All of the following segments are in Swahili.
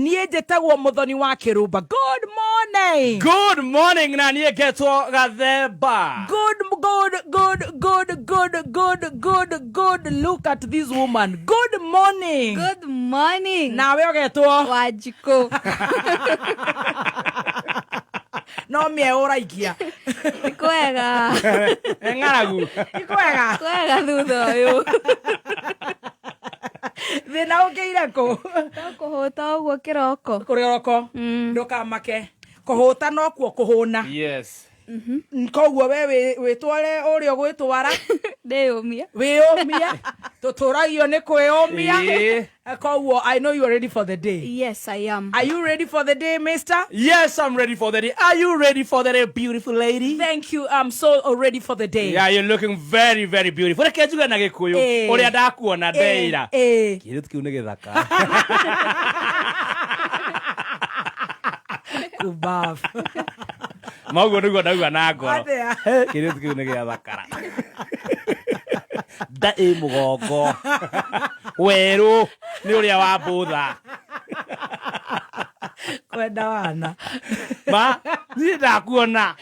Niĩ njĩtagwo Mũthoni wa Kĩrũmba. Good morning. Good morning na niĩ ngetwo Gathemba. Good. Look at this woman. Good morning. Good morning. Nawe ũgetwo Wanjikũ. No mie ũraikia. Kwega. Ng'aragu. Kwega. Kwega thutha ũyũ. Thĩna ũkĩire kũ? Kũhũta ũguo kĩroko. Kũrĩoroko. Ndũkamake. Kũhũta no kuo kũhũna. Yes. Koguo we wĩtware ũrĩa gwĩtwara. Ndĩyũmia. Wĩyũmia. Tũtũragio nĩ kwĩyũmia. Koguo, I know you are ready for the day. Yes, I am. Are you ready for the day, mister? Yes, I'm ready for the day. Are you ready for the day, beautiful lady? Thank you. I'm so ready for the day. Yeah, you're looking very, very beautiful. Reke njuge na Gĩkũyũ. Ũrĩa ndakuona ndeira. Kĩrĩtu kĩu nĩ gĩthaka. Kubaf. Maugo nĩguo ndauga na ngoro. Atia. Kĩrĩtu kĩu nĩ gĩathakara. Nda ĩ mũgongo. Werũ nĩ ũrĩa wa mbũtha. Kwenda wana. Ma, niĩ ndakuona.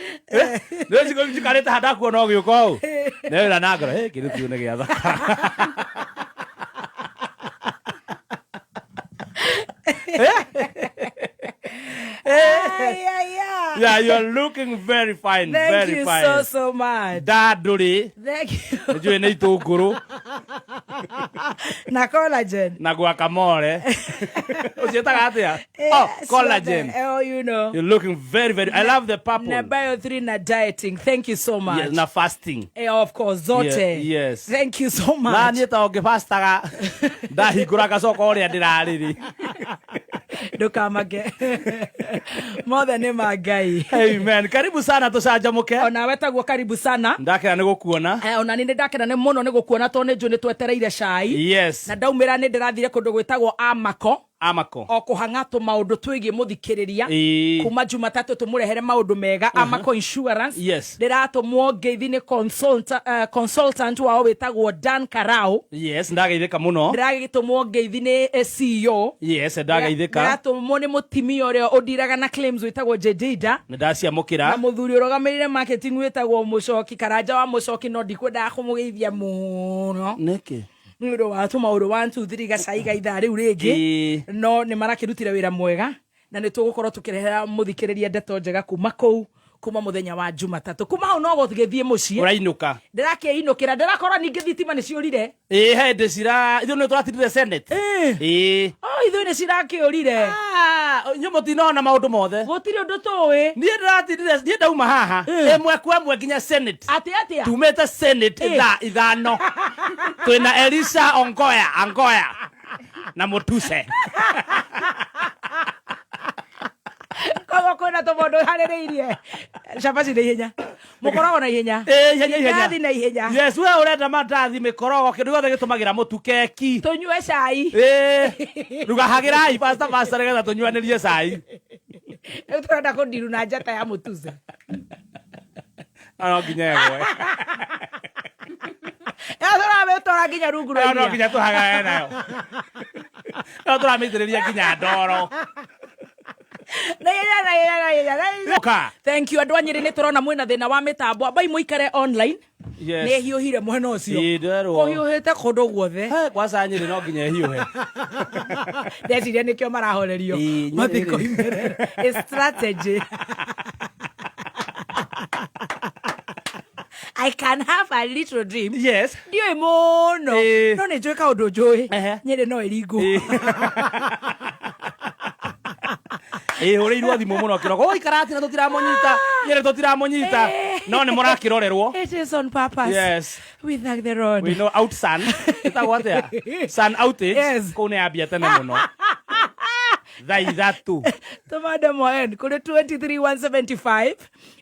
Nĩ njikarĩte ha ndakuona ũgĩũka ũũ. Nĩ wĩra na ngoro. Kĩrĩtu kĩu nĩ gĩathakara. Yeah, you're looking very fine. Thank very you fine. so much. Daduri. Thank you. Najue nĩ itũngũrũ. Na collagen. Na guacamole. Uciĩtaga atĩa? Oh, collagen. Oh, you know. You're looking very, very... I love the purple. Na bio 3 na dieting. Thank you so much. Yes, na fasting. Of course, zote. Yes. Thank you so much. Na niĩ ta ũngĩfastaga. Ndahingũra gacoka ũrĩa ndĩrarĩrĩ. Ndukamake. Mothe nĩ Mangai. Amen. Karibu sana tũcanjamũke. Ona wetagwo karibu sana. Ndakena nĩ gũkuona. Ona nĩ ndakena nĩ mũno nĩ gũkuona to nĩ njũ nĩ twetereire cai. Yes. Na ndaumĩra nĩ ndĩrathire kũndũ gwĩtagwo Amako. Amako. O kũhanga tũmaũndũ twĩgiĩ mũthikĩrĩria. Kuma Jumatatũ tũmũrehere maũndũ mega. Amako Insurance. Yes. Ndĩratũmwo ngeithi nĩ consultant wao wĩtagwo Dan Karau. Yes, ndageithĩka mũno. Ndĩragĩtũmwo ngeithi nĩ CEO. Yes, ndageithĩka. Ndĩratũmwo nĩ mũtimia ũrĩa ũndiraga na claims wĩtagwo Jedida. Nĩndaciamũkĩra. Na mũthuri ũrũgamĩrĩire marketing wĩtagwo Mũcoki Karanja wa Mũcoki no ndikwendaga kũmũgeithia mũno. Nĩkĩ? Nĩ ũndũ wa tũmaũndũ 1 2 3 gacai ga ithaa rĩu rĩngĩ. No nĩ marakĩrutĩra wĩra mwega na nĩ tũgũkorwo tũkĩrehera mũthikĩrĩria ndeto njega kuma kũu kuma mũthenya wa Jumatatũ. Kuma hau no gũthiĩ mũciĩ. Ũrainũka. Ndĩrakĩinũkĩra ndĩrakorwo ningĩ thitima nĩ ciũrire. He ndĩcira ithuĩ nĩ tũratindire Senate. Ithuĩ nĩ cirakĩũrire. Inyuĩ mũtinoona maũndũ mothe. Gũtirĩ ũndũ tũĩ. Niĩ ndĩratindire niĩ ndauma haha ĩmwe kwa ĩmwe nginya Senate. Atĩa. Tumĩte Senate ithano. Twĩna Elisha Angoya na Mutuse. Kogo kwenda tũmũndũ harĩrĩirie. Cabaci na ihenya. Mũkorogo na ihenya. Ihenya. Ndathi na ihenya. Yes, we ũrenda mandathi mĩkorogo kĩndũ gĩothe gĩtũmagĩra mũtu keki. Tũnyue cai. Rugahagĩrai pastor nĩgetha tũnyuanĩrie cai. Rĩu tũrenda kũndiru na njata ya Mutuse. No nginya ĩmwe. Tũramĩtwara nginya rungu rwa iria. No nginya tũhagae nayo. No tũramĩitĩrĩria nginya ndoro. Thank you. Andũ a Nyĩrĩ nĩ tũrona mwĩna thĩna wa mĩtambo. Ambai mũikare online. Yes. Nĩ hiũhire mwena ũcio. Nderwo. Kũhiũhĩte kũndũ guothe. Kwaca Nyĩrĩ no nginya hiũhe. Ndeciria nĩkĩo marahorerio. Mathiko imerere. It's strategy. I can have a little dream. Yes. Ndiũĩ mũno. No nĩ njũĩ kaũndũ njũĩ. Nyĩrĩ no ĩringwo. Ũrĩirwo thimũ mũno kĩroko. Ũikara atĩ na tũtiramũnyita. Nyĩrĩ tũtiramũnyita. No nĩ mũrakĩrorerwo. It is on purpose. Yes. We thank the Lord. We know out sun. Ĩtagwo atĩa? Sun outage. Yes. Kũu nĩ yambia tene mũno. Thaa ithatũ. Tũmande moen kũrĩ 23175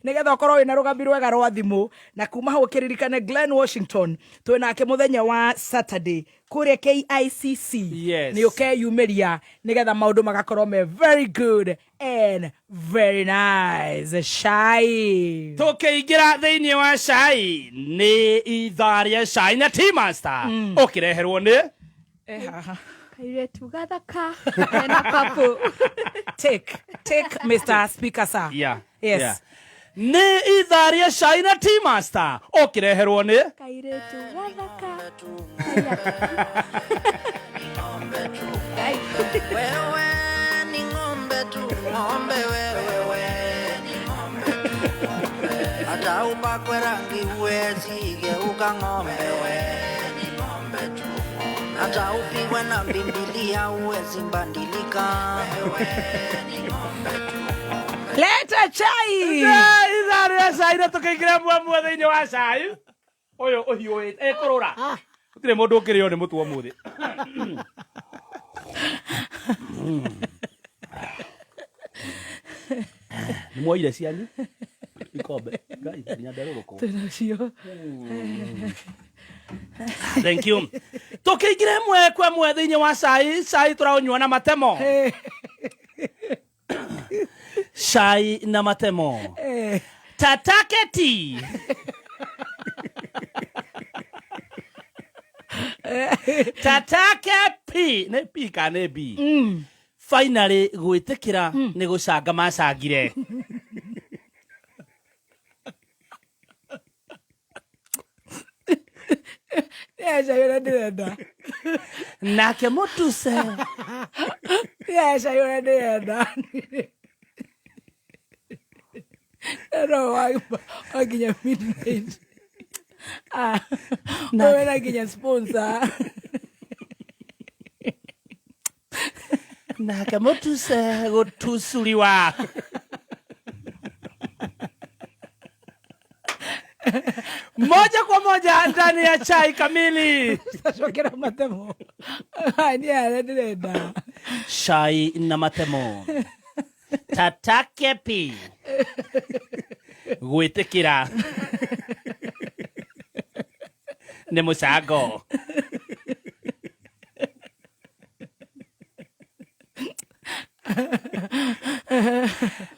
nĩgetha ũkorwo wĩna rũgambi rwega rwa thimũ na kuma hau ũkĩririkane Glen Washington twĩnake mũthenya wa Saturday kũrĩa KICC. Yes. Nĩ ũkeyumĩria nĩgetha maũndũ magakorwo me very good and very nice. Cai Tũkĩingĩra thĩinĩ wa cai nĩ ithaa rĩa cai na Tea Master ũkĩreherwo nĩ Kairetu gathaka. Ena kapu. Take, Mr. Speaker, sir. Yeah. Yes. Yeah. Nĩ itharia cai na tea master ũkĩreherwo nĩ Kairetu gathaka. Wewe ni ng'ombe tu, ng'ombe wewe ni ng'ombe tu, hata upakwe rangi huwezi geuka ng'ombe, wewe ni ng'ombe tu, hata upigwe na Biblia huwezi badilika, wewe ni ng'ombe tu. Leta chai. itharia cai na tũkĩingĩra mwemwe thĩinĩ wa cai ũyũ ũhiũĩte kũrũra gũtirĩ mũndũ ũkĩrĩo nĩ mũtu ũmũthĩ. Nĩ mwoire cianyu ikombe nginya nderũrũkũ. Tunacio. Thank you. Tũkĩingĩra ĩmwe kwa ĩmwe thĩinĩ wa cai tũraũnyua na matemo. Cai na matemo. Tatake tea. Tatake P. Nĩ P kana nĩ B? Finally gwĩtĩkĩra nĩ gũcanga macangire. Yes, I ndĩrenda. Nake Mutuse. Yes, I ndĩrenda. No, wakinya midnight. Wewe nakinya sponsor. Nake Mutuse gũtucuriwa. Moja kwa moja ndani ya chai kamili. Tutashokera matemo. Ni ndĩrenda. Chai na matemo. Tatake P. Gwĩtĩkĩra nĩ mũcango.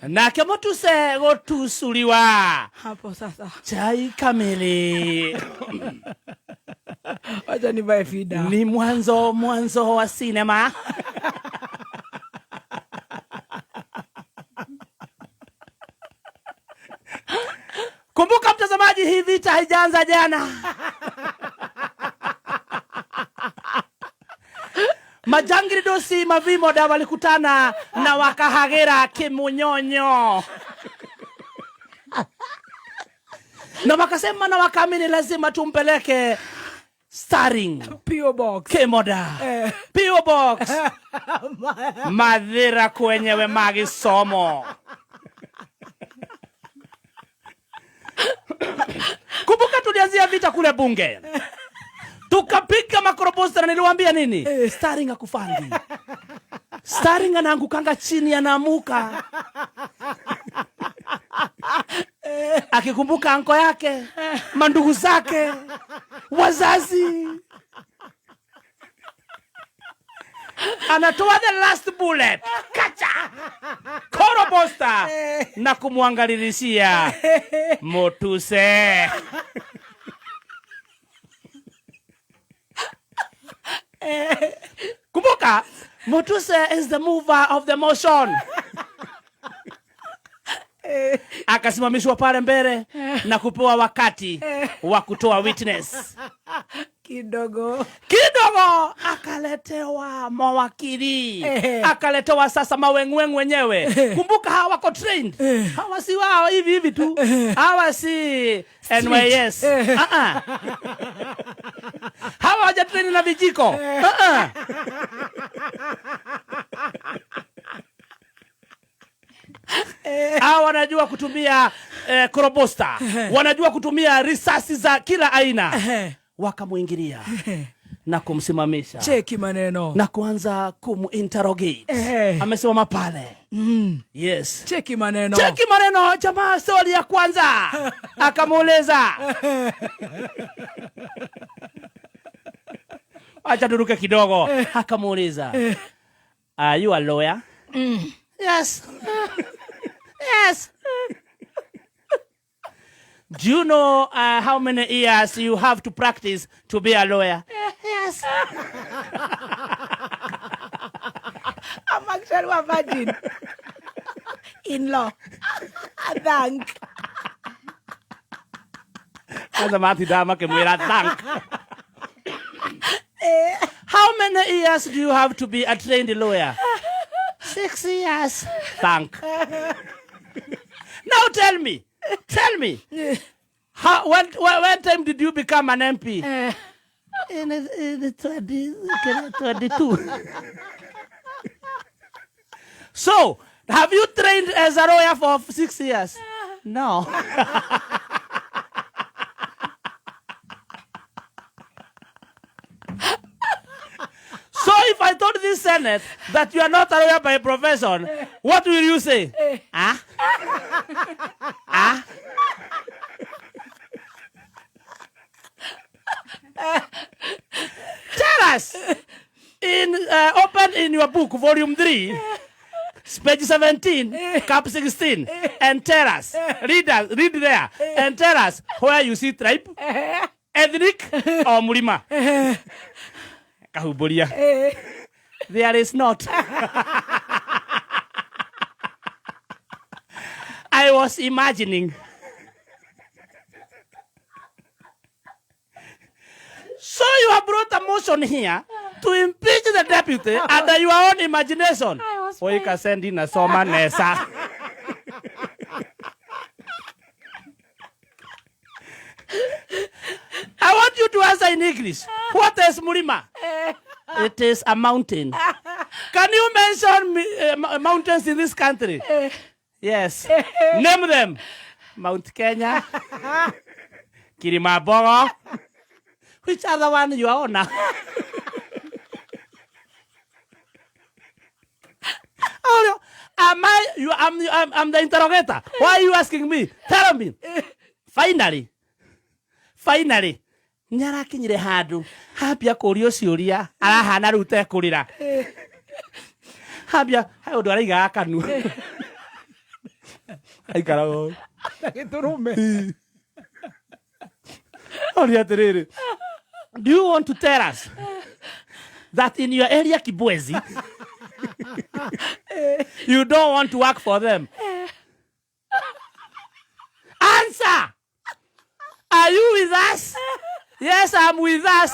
Nake Mutuse gũtucuriwa. Hapo sasa. Chai kamili. Wacha nivae fida. Ni mwanzo wa sinema. Kumbuka mtazamaji, hii vita haijaanza jana. Majangiri dosi mavimo da walikutana na wakahagera kimunyonyo. Na wakasema na wakaamini lazima tumpeleke starring P.O. Box. Kemoda. P.O. Box. Madhira kwenyewe magisomo. Kumbuka tulianzia vita kule bunge. Tukapiga makoroposta na niliwaambia nini? Starring akufandi. Starring anaangukanga chini anaamuka. Akikumbuka anko yake, mandugu zake, wazazi. Anatoa the last bullet. Kacha! Koroposta na kumwangalilishia Mutuse. Kumbuka, Mutuse is the mover of the motion. Akasimamishwa pale mbele na kupewa wakati wa kutoa witness. Kidogo akaletewa mawakili. Akaletewa sasa mawengweng wenyewe. Kumbuka hawa wako trained. Hawa si wao hivi tu. Hawa si NYS. Hawa hawaja train na vijiko. Hawa wanajua kutumia korobosta. Wanajua kutumia risasi za kila aina. Wakamuingilia na kumsimamisha. Cheki maneno. Na kuanza kuminterrogate. Amesimama pale. Yes. Cheki maneno. Jamaa swali ya kwanza. Akamuuliza. Acha turuke kidogo. Akamuuliza. Are you a lawyer? Yes. Yes. Do you know how many years you have to practice to be a lawyer? Yes. Shall we imagine? In-law. Thank. As a mati dama kemwira thank. How many years do you have to be a trained lawyer? 6 years. Thank. Now tell me. How, when time did you become an MP? In 22. So, have you trained as a lawyer for 6 years? No. So if I told this Senate that you are not a lawyer by profession, what will you say? Ah? Ah? Tell us. Open in your book, volume 3, page 17, cap 16, and tell us. Read there, and tell us where you see tribe, ethnic, or Murima. Kahuburia. There is not. I was imagining. So you have brought a motion here to impeach the deputy under your own imagination. Or you can send in a soma nessa. I want you to answer in English. What is Murima? It is a mountain. Can you mention mountains in this country? Yes. Name them. Mount Kenya. Kilimanjaro. Which other one you are on now? Oh, no. I'm the interrogator. Why are you asking me? Tell me. Finally. Nyarakinyire handu. Hambia kurio ciuria. Arahana riu tekurira. Hambia hayo ndo araiga kanu. Aikarago. Giturume. Do you want to tell us that in your area Kibwezi you don't want to work for them? Answer! Are you with us? Yes, I'm with us.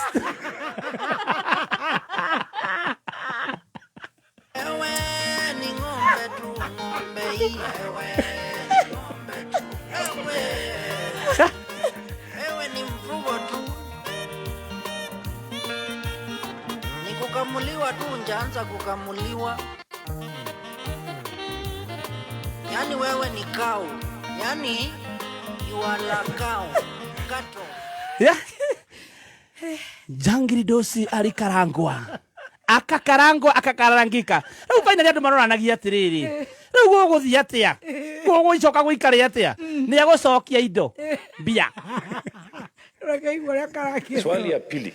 Kukamuliwa tu njaanza kukamuliwa. Yani wewe ni cow. Yani you are like cow. Kato. Yeah. Jangiri dosi alikarangwa. Akakarangika. Riu finally andu maroranagia atiriri. Riu guguthia atia? Guguicoka guikare atia? Ni agucokia indo. Bia. Swali ya pili.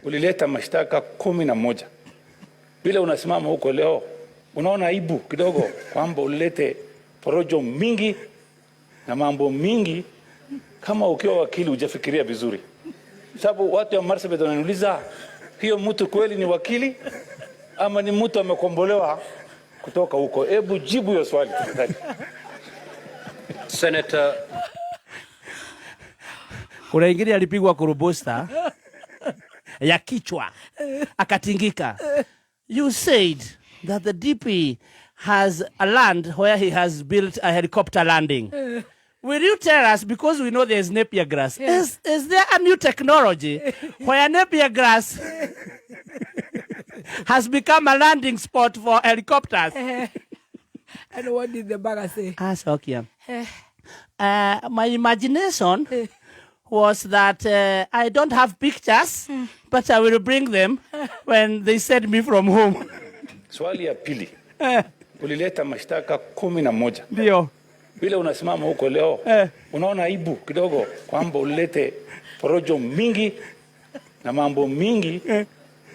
Ulileta mashtaka 11. Bila unasimama huko leo, unaona aibu kidogo kwamba ulilete porojo mingi na mambo mingi. Kama ukiwa wakili hujafikiria vizuri. Sababu watu wa Marsabit wananiuliza, hiyo mtu kweli ni wakili ama ni mtu amekombolewa kutoka huko? Hebu jibu hiyo swali tafadhali. Senator. Kuna ingine alipigwa kurubusta ya kichwa akatingika. You said that the DP has a land where he has built a helicopter landing. Will you tell us, because we know there's Napier grass, is there a new technology where Napier grass has become a landing spot for helicopters? And what did the bagger say? Ask Okiam. My imagination was that I don't have pictures, but I will bring them when they send me from home. Swali ya pili. Ulileta mashtaka 11. Ndio. Bila unasimama huko leo, unaona aibu kidogo kwamba ulilete porojo mingi na mambo mingi.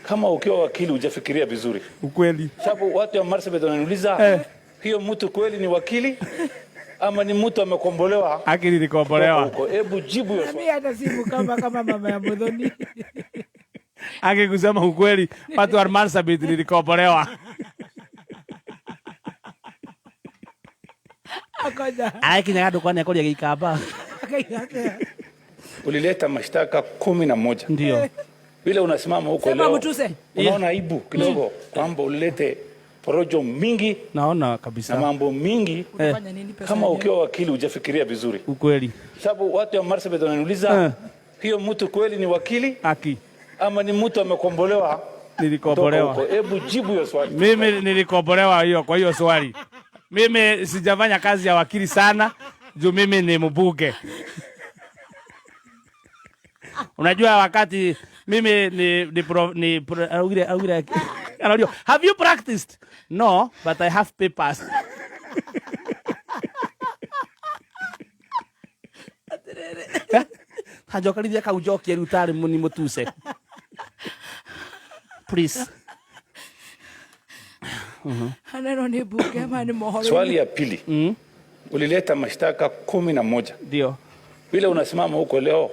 Kama ukiwa wakili hujafikiria vizuri. Ukweli. Sababu watu wa Marsabit wananiuliza, hiyo mtu kweli ni wakili ama ni mtu amekombolewa? Akili nikombolewa. Hebu jibu hiyo swali. Mimi hata simu kama mama ya Muthoni. Kusema ukweli, watu wa Marsabit nilikombolewa. Akoja. Aikinya gadu kwani akoria gikamba. Ulileta mashtaka 11. Ndio. Vile unasimama huko Sema leo. Mutuse. Unaona aibu kidogo kwamba ulilete porojo mingi Naona kabisa. na mambo mingi. Kama ukiwa wakili hujafikiria vizuri. Ukweli. Sababu watu wa Marsabit wananiuliza hiyo mtu kweli ni wakili? Aki. Ama ni mtu amekombolewa? Nilikombolewa. Hebu jibu hiyo swali. Mimi nilikombolewa hiyo kwa hiyo swali. Mimi sijafanya kazi ya wakili sana, juu mimi ni mbunge. Unajua wakati mimi have you practiced? No, but I have papers. Hajokarithia kaujokia rutari muni Mutuse. Please. Haneno ni bunge ama ni mohoro. Swali ya pili. Ulileta mashtaka 11. Ndio. Vile unasimama huko leo.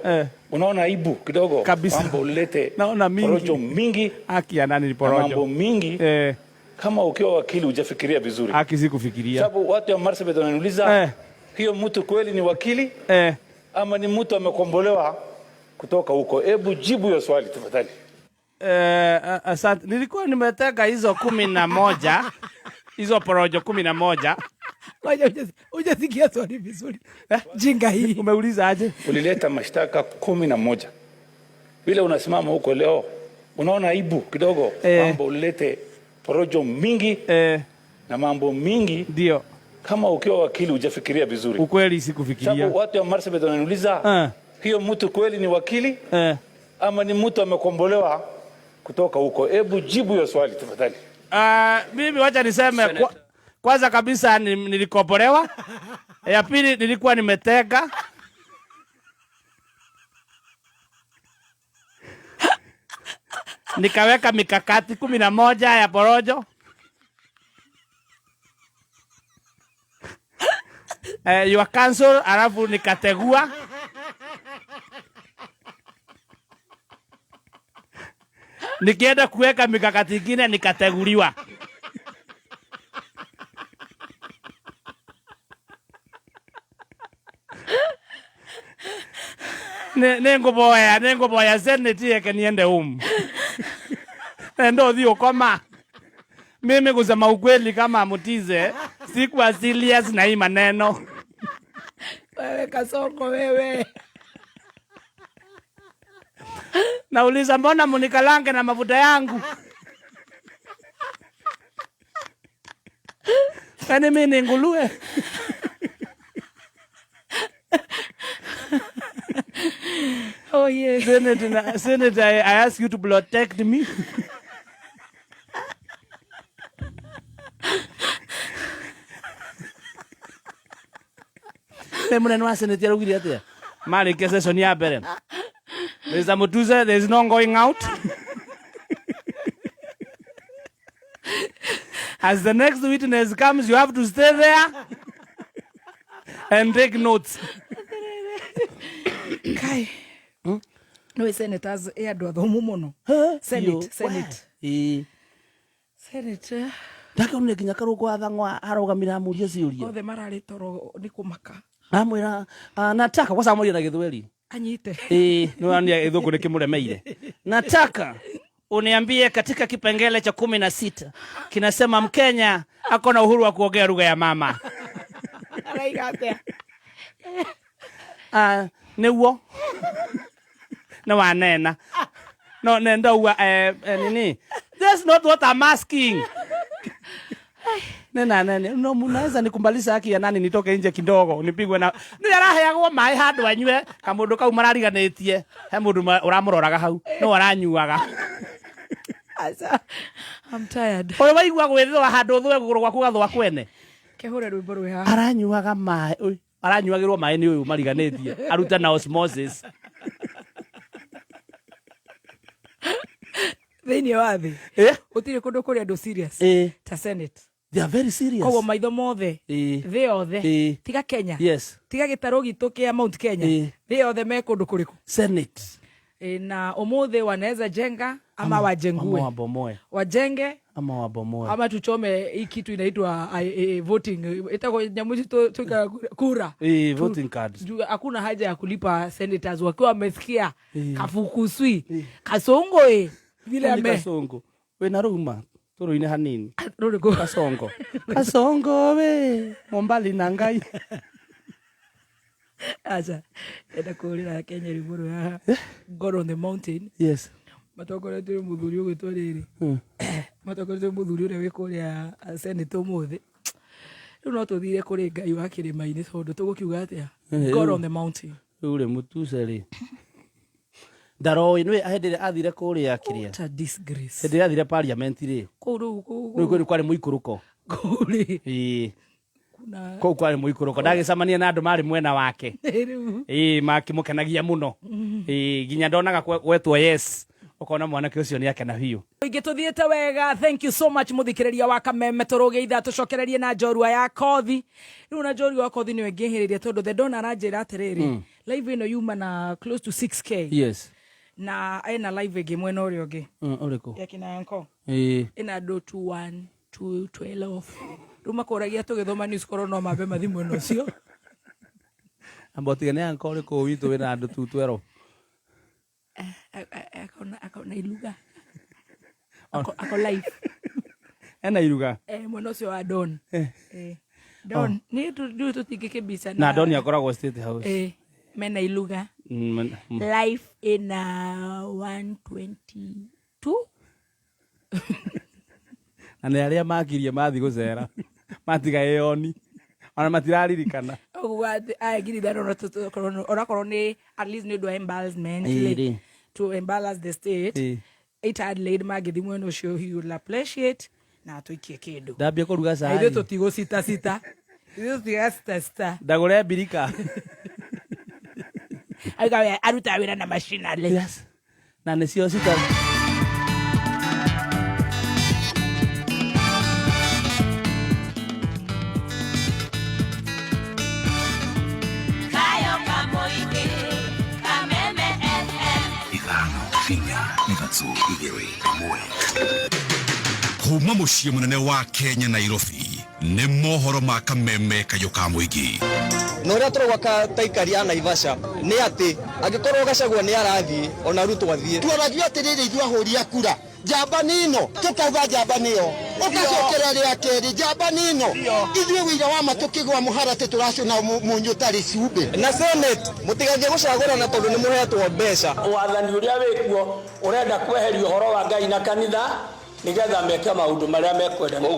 Unaona aibu kidogo kwamba ulilete porojo mingi. Haki ya nani ni porojo? Mambo mingi. Kama ukiwa wakili hujafikiria vizuri. Haki si kufikiria. Sababu watu wa Marsabit wananiuliza hiyo mtu kweli ni wakili? Ama ni mtu amekombolewa kutoka huko? Hebu jibu hiyo swali tafadhali. Asante. Nilikuwa nimetega hizo 11. Hizo porojo 11. Hujasikia swali vizuri. Jinga hii. Umeuliza aje? Ulileta mashtaka 11. Vile unasimama huko leo. Unaona aibu kidogo kwamba ulilete porojo mingi na mambo mingi. Ndio. Kama ukiwa wakili hujafikiria vizuri. Ukweli sikufikiria. Sababu watu wa Marsabit wananiuliza hiyo mtu kweli ni wakili? Ama ni mtu amekombolewa kutoka huko? Hebu jibu hiyo swali tafadhali. Mimi wacha niseme kwanza kabisa nilikombolewa. Ya pili nilikuwa nimetega. Nikaweka mikakati 11 ya porojo. Your counsel alafu nikategua. Nikienda kuweka mikakati ingine nikateguliwa. Nengo boya seneti yake niende Ndo dhio koma. Mimi kusema ukweli kama Mutize, sikuwa serious na hii maneno. Wewe Kasongo wewe. Nauliza mbona munikalange na mafuta yangu? Kani mimi ni ngulue? Oh yeah. Senator, I ask you to protect me. Munene wa Senate arugire atia? Mari kesa Sonia Beren. Mr. Mutuse, there is no going out. As the next witness comes, you have to stay there and take notes. Kai. No senators eado thomu muno. Senate. Senate. Ndaka une kinya karugo athangwa arogamira muria ciuria. Othe marari toro ni kumaka. Amwira nataka kwa sababu na githweli. Anyite. No ania ithuku nikimuremeire. Nataka uniambie katika kipengele cha 16 kinasema Mkenya ako na uhuru wa kuongea lugha ya mama. Araigate. Newo. No wanena. No nenda uwa nini? That's not what I'm asking. Nena no munaweza nikumbalisha haki ya nani nitoke nje kidogo nipigwe na ni araheagwo mai handu anywe kamundu kau marariganetie he mundu uramuroraga hau no aranyuaga. Asa I'm tired. Oyo waigua gwithwa handu thwe guguru gwaku gathwa kwene kehure rwimbo rwe ha aranyuaga mai aranyuagirwo mai ni uyu mariganetie aruta na osmosis. Thini wathi utire kundu kuri andu serious ta Senate. They are very serious. Kowo maitho mothe thi yothe tiga Kenya. Yes. Tiga gitaro gitu kia Mount Kenya thi yothe me kundu kuriku Senate. Na umuthi wanaweza jenga ama wajengue. Wabomoe. Wajenge ama wabomoe ama tuchome hii kitu inaitwa voting itako nyamuzi tuka kura voting cards. Hakuna haja ya kulipa senators wakiwa wamesikia kafukuswi kasongo vile ame kasongo we na ruma toro ine hanini ruriko kasongo we mombali na ngai acha enda kurira Kenya riburu ya God on the mountain. Yes. Matokoretwe muthuri ugwitwo riri matokoretwe muthuri uria wikuria senator muthi riu no tuthire kuri Ngai wa kirima-ini tondu tugukiuga atia God on the mountain ure Mutuse ri ndaro inwe ahendere athire kuria kiria what a disgrace hendere athire parliament ri kuru riu kwari muikuruko kuri kuna kwari muikuruko ndagicamania na andu mari mwena wake makimukenagia muno ginya ndonaga gwetwo yes ukona mwanake ucio ni akena hiyo ingi tuthiete wega. Thank you so much muthikiriria wa Kameme turuge itha tucokererie na njorua ya kothi riu na njorua ya kothi ni wengihiriria tondu the dona aranjira atiriri live ino yuma na close to 6k. Yes. Na ena live igi mwena uria ungi uriko yakina yanko ina do 21 to 12 ruma koragia tugithoma news korwo no mambe mathimu no cio ambotigane yanko uriko witu wina andu 12 akona iluga ako live ena iluga mwena ucio wa Don Don ni tutigike bisa na Don yakoragwo State House mena iluga live in 122 ane aria makirie mathi gucera matiga eoni ona matiraririkana giri that ona korwo ni at least ni do embarrassment to embarrass the state it had laid magithi mweno show he would appreciate na tuikie kindu ndambia kuruga cai ithu tutigo sita ithu tiga sita ndagure birika aiga aruta wira na machinery. Yes. Na nesio sita kuma muciĩ munene wa Kenya Nairobi nĩ mohoro ma Kameme kayo ka muingi no ria turogaka taikari ya Naivasha ni ati agikorwo Gachagua ni arathi ona Ruto athie tuaragio atiriri ithu ahuri akura jamba nino tukauga jamba niyo ukacokera ria keri jamba nino ithuĩ wira wa matukigwa muharate turacuna munyu tari cumbe na Senate mutigathie gucagurana tondu ni muhetwo mbeca wathani uria wikuo urenda kweheria uhoro wa Ngai na kanitha nigetha meke maundu maria mekwenda.